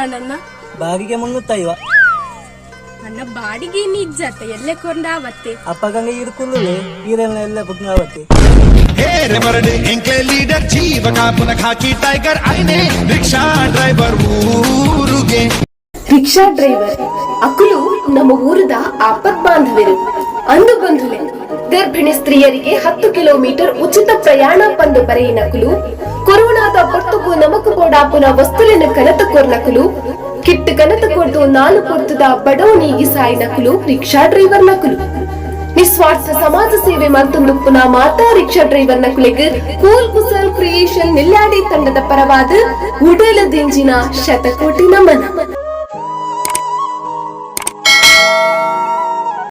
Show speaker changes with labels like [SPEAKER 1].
[SPEAKER 1] ಕಣಣ್ಣ
[SPEAKER 2] ಬಾಡಿಗೆ 350
[SPEAKER 1] ಅಣ್ಣ ಬಾಡಿಗೆ ನಿಜ್ಜತ್ತೆ ಎಲ್ಲೇ ಕೊಂಡಾವತ್ತೆ
[SPEAKER 2] ಅಪ್ಪಗಂಗ ಇರ್ಕುಲ್ಲು ಈರೆಲ್ಲ ಎಲ್ಲ ಬುಕ್ನಾವತ್ತೆ
[SPEAKER 3] हेरे मरडे इंक्ले लीडर जीव का पुनः खाकी टाइगर आईने रिक्शा ड्राइवर ಊರುಗೆ
[SPEAKER 4] ರಿಕ್ಷಾ ಡ್ರೈವರ್ ಅಕುಲು ನಮ್ಮ ಊರದ ಆಪತ್ ಬಾಂಧವರು ಅಂದು ಬಂಧುಲೆ ಗರ್ಭಿಣಿ ಸ್ತ್ರೀಯರಿಗೆ 10 ಕಿಲೋಮೀಟರ್ ಉಚಿತ ಪ್ರಯಾಣ ಪಂದು ಬರೆಯಿನಕುಲು ಕೊರೋನಾದ ಪೊರ್ತುಕು ನಮಕು ಪೋಡಾಪುನ ವಸ್ತುಲಿನ ಕನತ ಕೊರ್ನಕುಲು ಕಿಟ್ಟು ಕನತ ಕೊಡ್ದು 4 ಪೊರ್ತುದ ಬಡವನಿಗೆ ಸಾಯಿನಕುಲು ರಿಕ್ಷಾ ಡ್ರೈವರ್ ನಕುಲು ನಿಸ್ವಾರ್ಥ ಸಮಾಜ ಸೇವೆ ಮತ್ತೊಂದು ಪುನಃ ಮಾತಾ ರಿಕ್ಷಾ ಡ್ರೈವರ್ ನಕುಲಿಗೆ ಕೂಲ್ ಕುಸಲ್ ಕ್ರಿಯೇಷನ್ ನಿಲ್ಲಾಡಿ ತಂಡದ ಪರವಾದ ಉಡಲ ದಿಂಜಿನ ಶತಕೋಟಿ ನಮನ.